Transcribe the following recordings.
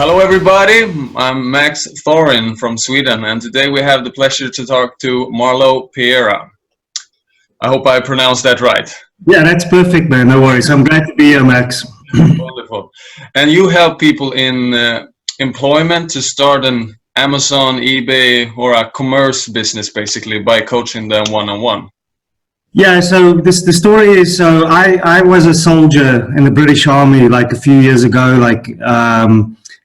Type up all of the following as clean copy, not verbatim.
Hello, everybody. I'm Max Thorin from Sweden, and today we have the pleasure to talk to Marlou Pereira. I hope I pronounced that right. Yeah, that's perfect, man. No worries. I'm glad to be here, Max. Wonderful. And you help people in employment to start an Amazon, eBay, or a commerce business, basically, by coaching them one-on-one. Yeah, so the story is, so I was a soldier in the British Army like a few years ago,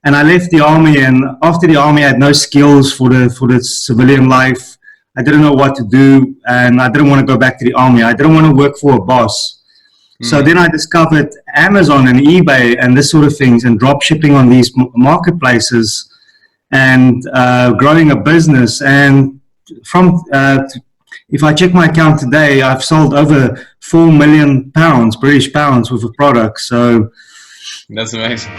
and I left the army, and after the army I had no skills for the civilian life. I didn't know what to do, and I didn't want to go back to the army. I didn't want to work for a boss. So then I discovered Amazon and eBay and this sort of things, and drop shipping on these marketplaces, and growing a business. And from if I check my account today, I've sold over £4 million, British pounds, worth of products. So that's amazing.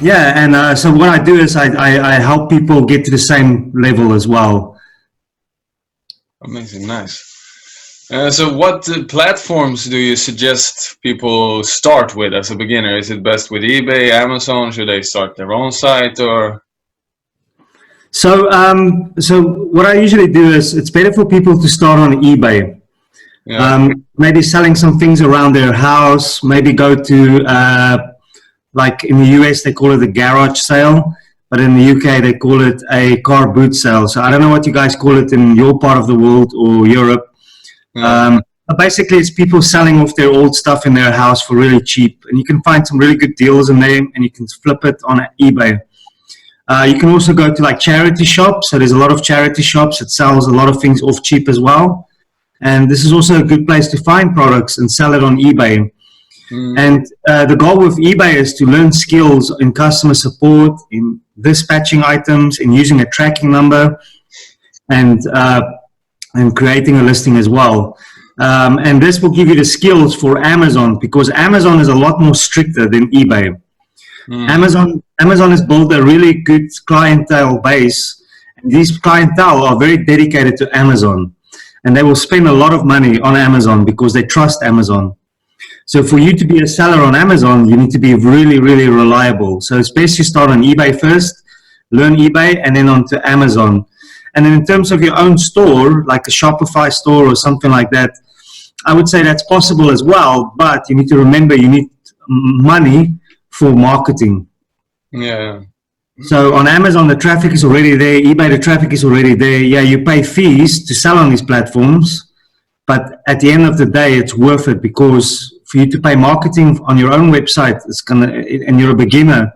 yeah, and so what I do is I help people get to the same level as well. Amazing, nice. So what platforms do you suggest people start with as a beginner? Is it best with eBay, Amazon? Should they start their own site, or? So what I usually do is it's better for people to start on eBay. Yeah. Maybe selling some things around their house. Maybe go to like in the US they call it a garage sale, but in the UK they call it a car boot sale. So I don't know what you guys call it in your part of the world or Europe. But basically it's people selling off their old stuff in their house for really cheap, and you can find some really good deals in there, and you can flip it on eBay. You can also go to like charity shops. So there's a lot of charity shops that sells a lot of things off cheap as well. And this is also a good place to find products and sell it on eBay. And the goal with eBay is to learn skills in customer support, in dispatching items, in using a tracking number, and creating a listing as well. And this will give you the skills for Amazon, because Amazon is a lot more stricter than eBay. Amazon has built a really good clientele base, and these clientele are very dedicated to Amazon, and they will spend a lot of money on Amazon because they trust Amazon. So for you to be a seller on Amazon, you need to be really, really reliable. So it's best you start on eBay first, learn eBay, and then onto Amazon. And then in terms of your own store, like a Shopify store or something like that, I would say that's possible as well, but you need to remember you need money for marketing. Yeah. So on Amazon, the traffic is already there. eBay, the traffic is already there. Yeah, you pay fees to sell on these platforms, but at the end of the day, it's worth it, because for you to pay marketing on your own website, it's gonna, and you're a beginner,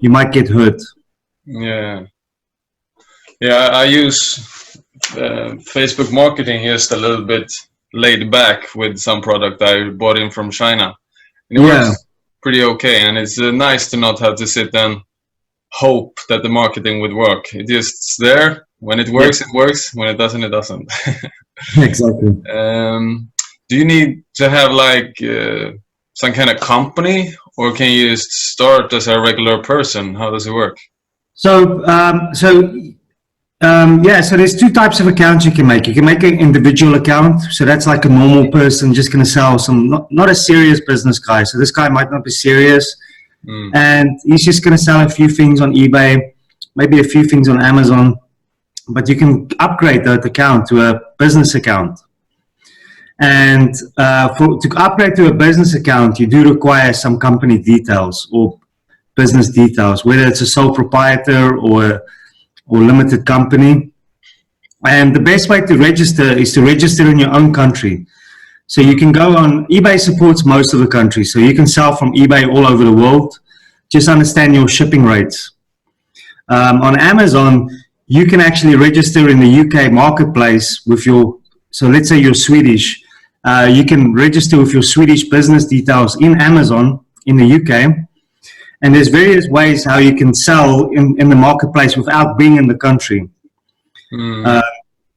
you might get hurt. Yeah. Yeah, I use Facebook marketing just a little bit laid back with some product I bought in from China. And it works pretty okay, and it's nice to not have to sit and hope that the marketing would work. It just there. When it works, it works. When it doesn't, it doesn't. Exactly. Do you need to have like some kind of company, or can you just start as a regular person? How does it work? So there's two types of accounts you can make. You can make an individual account. So that's like a normal person just going to sell some, not a serious business guy. So this guy might not be serious. And he's just going to sell a few things on eBay, maybe a few things on Amazon. But you can upgrade that account to a business account. And to upgrade to a business account, you do require some company details or business details, whether it's a sole proprietor or limited company. And the best way to register is to register in your own country. So you can go on, eBay supports most of the countries, so you can sell from eBay all over the world. Just understand your shipping rates. On Amazon, you can actually register in the UK marketplace with your, so let's say you're Swedish, you can register with your Swedish business details in Amazon in the UK. And there's various ways how you can sell in the marketplace without being in the country.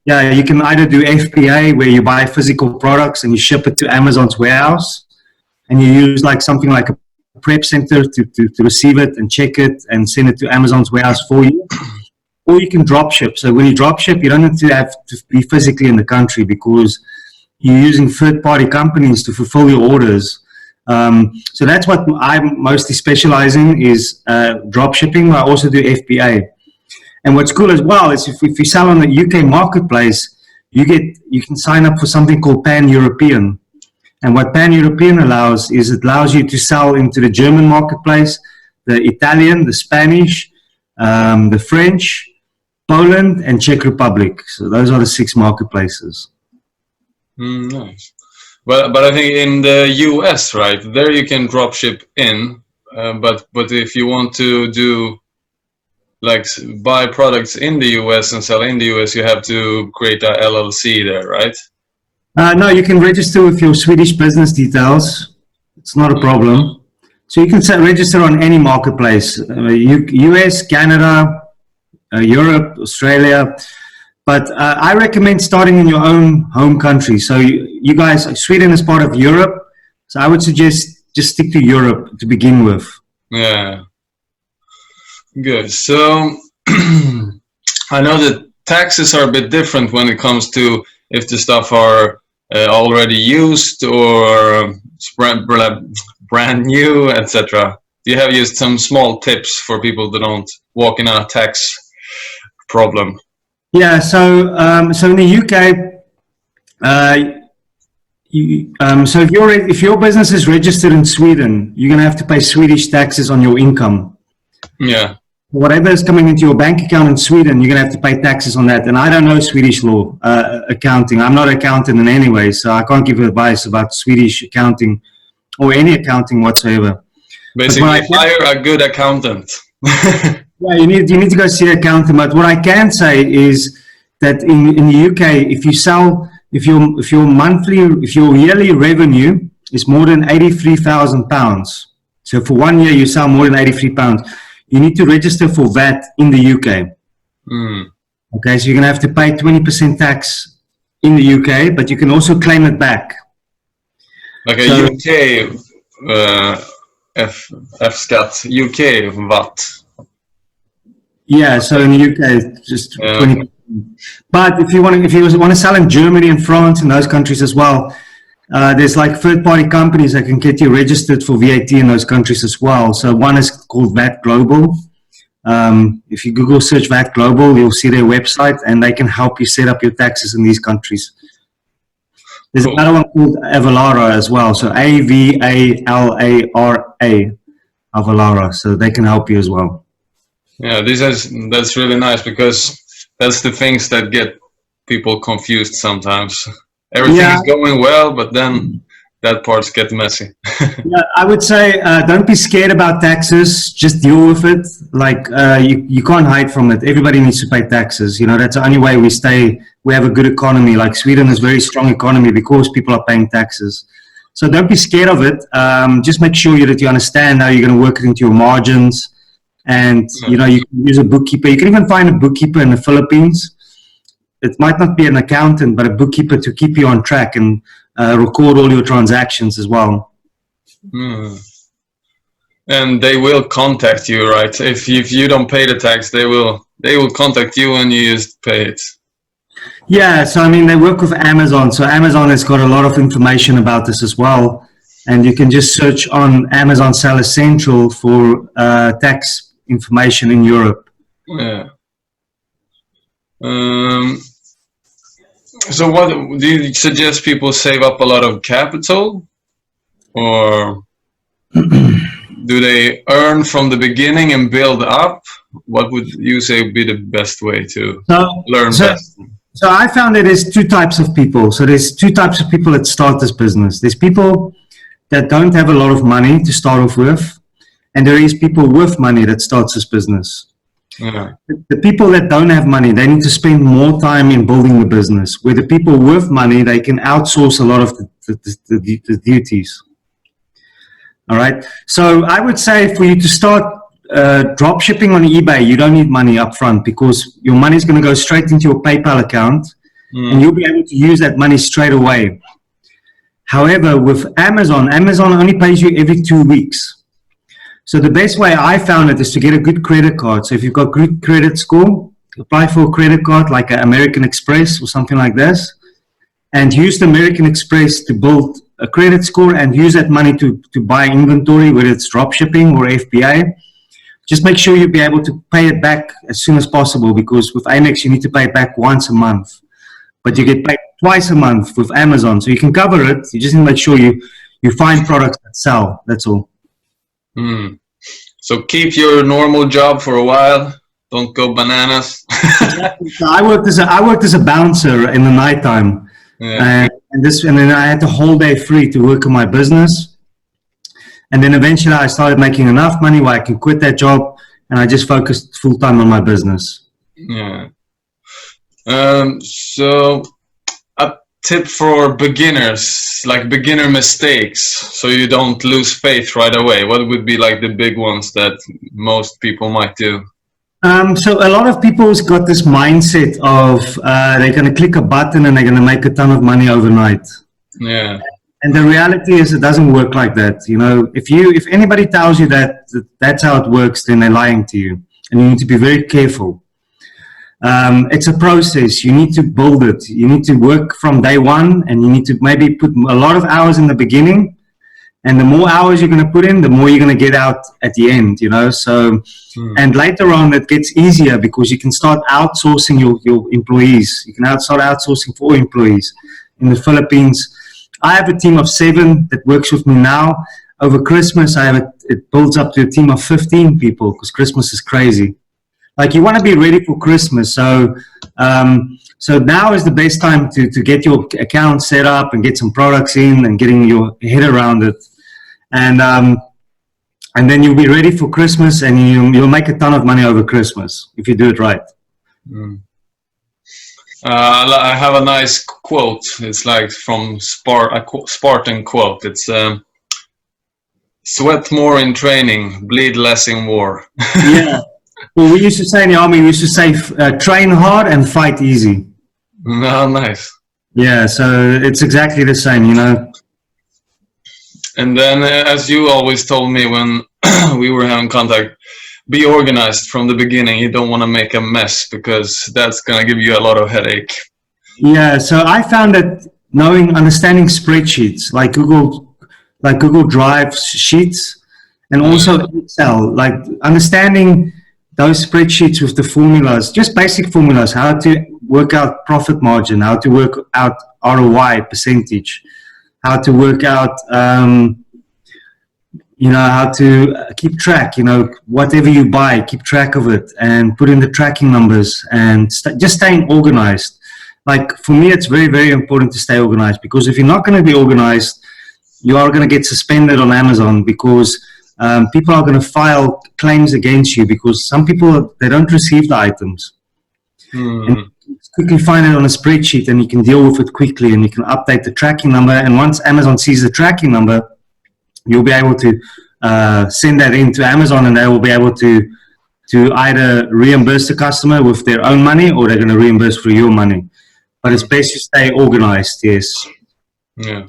Yeah, you can either do FBA, where you buy physical products and you ship it to Amazon's warehouse, and you use like something like a prep center to receive it and check it and send it to Amazon's warehouse for you. Or you can drop ship. So when you drop ship, you don't have to be physically in the country, because you're using third-party companies to fulfill your orders. So that's what I'm mostly specializing is drop shipping. I also do FBA. And what's cool as well is if you sell on the UK marketplace, you can sign up for something called Pan-European. And what Pan-European allows is it allows you to sell into the German marketplace, the Italian, the Spanish, the French, Poland, and Czech Republic. So those are the 6 marketplaces. Nice. But I think in the US, right, there you can drop ship in, but if you want to do like buy products in the US and sell in the US, you have to create a LLC there, right? No, you can register with your Swedish business details. It's not a problem. So you can register on any marketplace, US, Canada, Europe, Australia. But I recommend starting in your own home country. So you guys, Sweden is part of Europe. So I would suggest just stick to Europe to begin with. Yeah. Good. So I know that taxes are a bit different when it comes to if the stuff are already used or brand new, etc. Do you have just some small tips for people that don't walk in a tax problem? Yeah, so in the UK, so if your business is registered in Sweden, you're going to have to pay Swedish taxes on your income. Yeah. Whatever is coming into your bank account in Sweden, you're going to have to pay taxes on that. And I don't know Swedish law, accounting. I'm not an accountant in any way, so I can't give advice about Swedish accounting or any accounting whatsoever. Basically, hire a good accountant. Yeah, you need to go see an accountant. But what I can say is that in the UK, if your yearly revenue is more than £83,000, so for 1 year you sell more than £83, you need to register for VAT in the UK. Okay, so you're going to have to pay 20% tax in the UK, but you can also claim it back. Like a UK F-skatt, UK VAT. Yeah, so in the UK, it's just 20%. But if you want to sell in Germany and France and those countries as well, there's like third-party companies that can get you registered for VAT in those countries as well. So one is called VAT Global. If you Google search VAT Global, you'll see their website, and they can help you set up your taxes in these countries. There's another one called Avalara as well. So Avalara, Avalara. So they can help you as well. Yeah, that's really nice, because that's the things that get people confused sometimes. Everything is going well, but then that parts get messy. Yeah, I would say don't be scared about taxes. Just deal with it. Like you can't hide from it. Everybody needs to pay taxes. You know, that's the only way we have a good economy. Like Sweden is a very strong economy because people are paying taxes. So don't be scared of it. Just make sure that you understand how you're going to work it into your margins. And, you know, you can use a bookkeeper. You can even find a bookkeeper in the Philippines. It might not be an accountant, but a bookkeeper to keep you on track and record all your transactions as well. And they will contact you, right? If you don't pay the tax, they will contact you and you just pay it. Yeah, so I mean, they work with Amazon. So Amazon has got a lot of information about this as well. And you can just search on Amazon Seller Central for tax information in Europe. Yeah. So what do you suggest people save up a lot of capital, or do they earn from the beginning and build up? What would you say would be the best way to learn best? So I found that there's 2 types of people. So there's 2 types of people that start this business. There's people that don't have a lot of money to start off with, and there is people with money that starts this business. Yeah. The people that don't have money, they need to spend more time in building the business. Where the people with money, they can outsource a lot of the duties. All right. So I would say for you to start drop shipping on eBay, you don't need money up front, because your money is going to go straight into your PayPal account, and you'll be able to use that money straight away. However, with Amazon, Amazon only pays you every 2 weeks. So the best way I found it is to get a good credit card. So if you've got good credit score, apply for a credit card like an American Express or something like this, and use the American Express to build a credit score and use that money to buy inventory, whether it's drop shipping or FBA. Just make sure you'll be able to pay it back as soon as possible, because with Amex, you need to pay it back once a month. But you get paid twice a month with Amazon. So you can cover it. You just need to make sure you find products that sell. That's all. So keep your normal job for a while. Don't go bananas. Exactly. So I worked as a bouncer in the nighttime. Yeah. And then I had the whole day free to work on my business. And then eventually I started making enough money where I can quit that job, and I just focused full time on my business. Yeah. So a tip for beginners, like beginner mistakes, so you don't lose faith right away. What would be like the big ones that most people might do? So a lot of people's got this mindset of they're going to click a button and they're going to make a ton of money overnight. Yeah. And the reality is it doesn't work like that. You know, if anybody tells you that that's how it works, then they're lying to you, and you need to be very careful. It's a process. You need to build it. You need to work from day one, and you need to maybe put a lot of hours in the beginning. And the more hours you're going to put in, the more you're going to get out at the end, you know. So, and later on, it gets easier because you can start outsourcing your employees. You can start outsourcing for employees. In the Philippines, I have a team of 7 that works with me now. Over Christmas, it builds up to a team of 15 people because Christmas is crazy. Like, you want to be ready for Christmas. So, so now is the best time to get your account set up and get some products in and getting your head around it. And then you'll be ready for Christmas, and you'll make a ton of money over Christmas if you do it right. I have a nice quote. It's like from Spartan quote. It's sweat more in training, bleed less in war. Yeah. Well, we used to say in the army, we used to say train hard and fight easy. Oh, nice. Yeah, so it's exactly the same, you know. And then, as you always told me when we were having contact, be organized from the beginning. You don't want to make a mess, because that's going to give you a lot of headache. Yeah, so I found that understanding spreadsheets like Google Drive sheets, and also Excel, like understanding those spreadsheets with the formulas, just basic formulas, how to work out profit margin, how to work out ROI percentage, how to work out, how to keep track, whatever you buy, keep track of it and put in the tracking numbers, and just staying organized. Like, for me, it's very, very important to stay organized, because if you're not going to be organized, you are going to get suspended on Amazon, because people are going to file claims against you, because some people, they don't receive the items. And you quickly find it on a spreadsheet, and you can deal with it quickly, and you can update the tracking number. And once Amazon sees the tracking number, you'll be able to send that in to Amazon, and they will be able to either reimburse the customer with their own money, or they're going to reimburse for your money. But it's best to stay organized, yes. Yeah.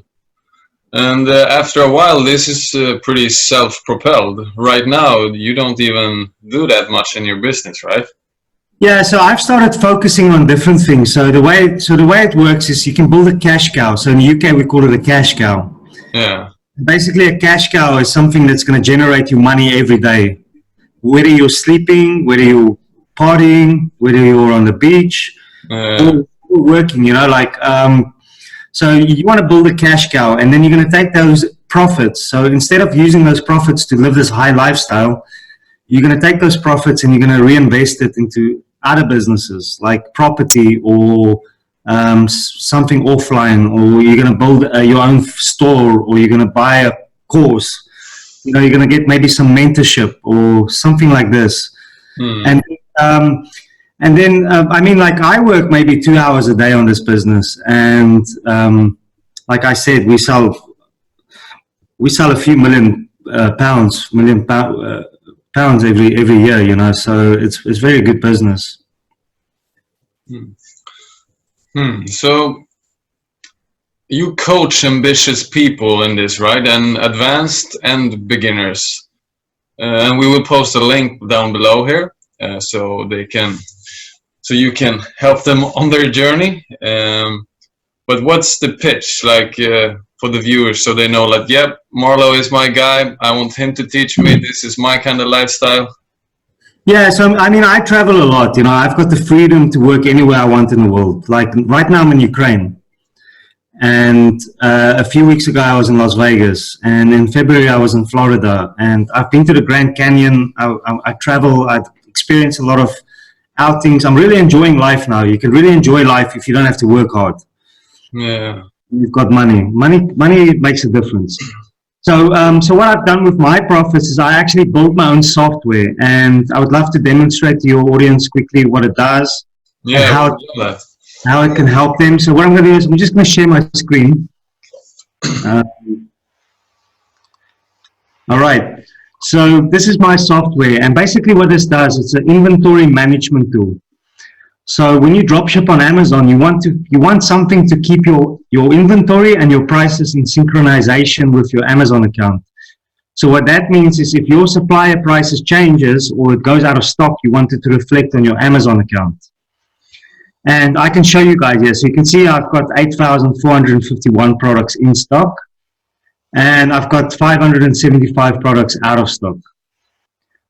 And after a while, this is pretty self-propelled. Right now, you don't even do that much in your business, right? Yeah, so I've started focusing on different things. So the way it works is you can build a cash cow. So in the UK, we call it a cash cow. Yeah. Basically, a cash cow is something that's going to generate you money every day. Whether you're sleeping, whether you're partying, whether you're on the beach, or working, so you want to build a cash cow, and then you're going to take those profits. So instead of using those profits to live this high lifestyle, you're going to take those profits and you're going to reinvest it into other businesses like property, or something offline, or you're going to build your own store, or you're going to buy a course. You're going to get maybe some mentorship or something like this. And then, I work maybe 2 hours a day on this business, and like I said, we sell a few million pounds every year, so it's very good business. So you coach ambitious people in this, right? And advanced and beginners. And we will post a link down below here, so you can help them on their journey. But what's the pitch like for the viewers, so they know that, yep, Marlou is my guy. I want him to teach me. This is my kind of lifestyle. Yeah, so I mean, I travel a lot. You know, I've got the freedom to work anywhere I want in the world. Like right now, I'm in Ukraine, and a few weeks ago I was in Las Vegas, and in February I was in Florida, and I've been to the Grand Canyon. I travel. I've experienced a lot of outings. I'm really enjoying life now. You can really enjoy life if you don't have to work hard. Yeah, you've got money. Money makes a difference. So, so what I've done with my profits is I actually built my own software, and I would love to demonstrate to your audience quickly what it does, yeah, and how it can help them. So what I'm going to do is I'm just going to share my screen. All right. So this is my software, and basically what this does, it's an inventory management tool. So when you drop ship on Amazon, you want something to keep your inventory and your prices in synchronization with your Amazon account. So what that means is if your supplier prices changes or it goes out of stock, you want it to reflect on your Amazon account. And I can show you guys here. So you can see I've got 8,451 products in stock, and I've got 575 products out of stock.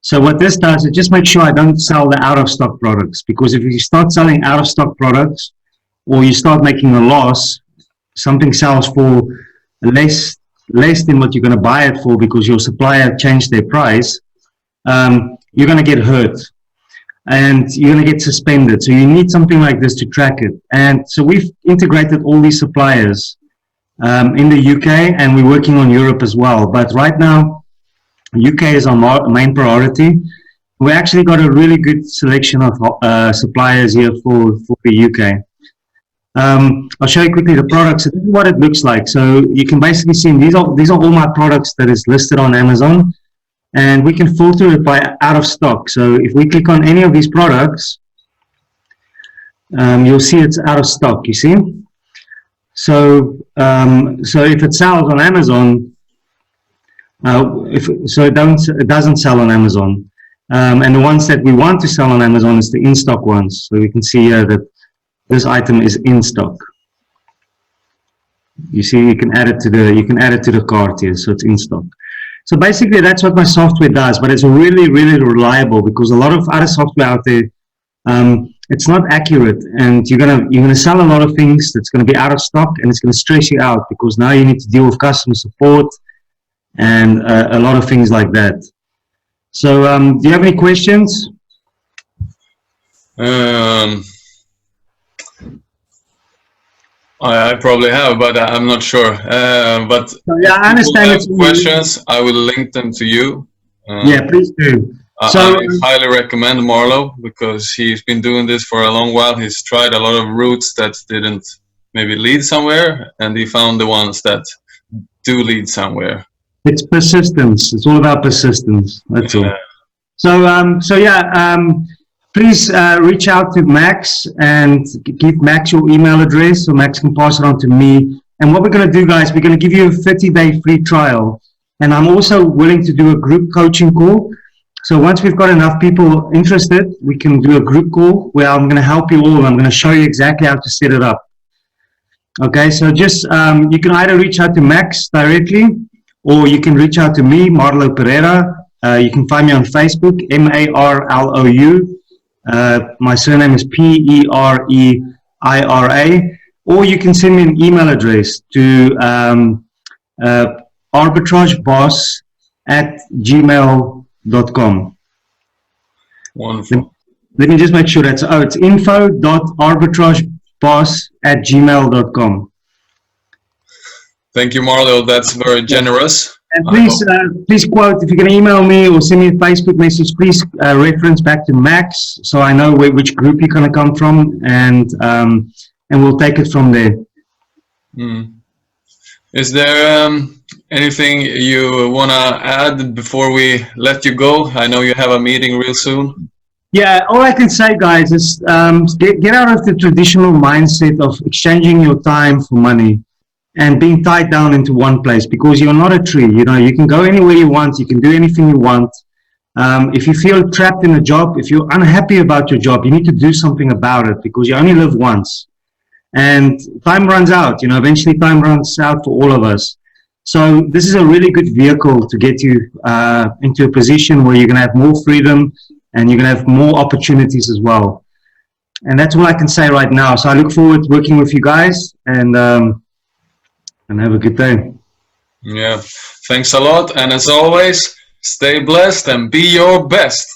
So what this does, it just makes sure I don't sell the out-of-stock products, because if you start selling out-of-stock products or you start making a loss, something sells for less than what you're going to buy it for because your supplier changed their price, you're going to get hurt and you're going to get suspended. So you need something like this to track it. And so we've integrated all these suppliers in the UK, and we're working on Europe as well. But right now, UK is our main priority. We actually got a really good selection of suppliers here for the UK. I'll show you quickly the products. This is what it looks like. So you can basically see these are all my products that is listed on Amazon, and we can filter it by out of stock. So if we click on any of these products, you'll see it's out of stock. You see. So so if it sells on Amazon. It doesn't sell on Amazon, and the ones that we want to sell on Amazon is the in-stock ones. So we can see here that this item is in stock. You see, you can add it to the cart here, so it's in stock. So basically, that's what my software does, but it's really, really reliable, because a lot of other software out there, it's not accurate, and you're gonna sell a lot of things that's gonna be out of stock, and it's gonna stress you out, because now you need to deal with customer support and a lot of things like that. So do you have any questions? I probably have, but I'm not sure. But yeah, I understand. If you have questions, I will link them to you. Yeah, please do. I highly recommend Marlou, because he's been doing this for a long while. He's tried a lot of routes that didn't maybe lead somewhere, and he found the ones that do lead somewhere. It's persistence. It's all about persistence. That's all. So please reach out to Max and give Max your email address so Max can pass it on to me. And what we're going to do, guys, we're going to give you a 30-day free trial. And I'm also willing to do a group coaching call. So once we've got enough people interested, we can do a group call where I'm going to help you all. I'm going to show you exactly how to set it up. Okay, so just you can either reach out to Max directly, or you can reach out to me, Marlou Pereira. You can find me on Facebook, Marlou. My surname is Pereira. Or you can send me an email address to arbitrageboss@gmail.com. Wonderful. Let me just make sure it's info.arbitrageboss@gmail.com. Thank you, Marlou. That's very generous. And please quote, if you can email me or send me a Facebook message, please reference back to Max, so I know which group you're going to come from, and we'll take it from there. Is there anything you want to add before we let you go? I know you have a meeting real soon. Yeah, all I can say, guys, is get out of the traditional mindset of exchanging your time for money and being tied down into one place, because you're not a tree. You know, you can go anywhere you want, you can do anything you want. If you feel trapped in a job, if you're unhappy about your job, you need to do something about it, because you only live once. And time runs out, you know, eventually time runs out for all of us. So this is a really good vehicle to get you into a position where you're going to have more freedom and you're going to have more opportunities as well. And that's all I can say right now. So I look forward to working with you guys, and have a good day. Yeah, thanks a lot. And as always, stay blessed and be your best.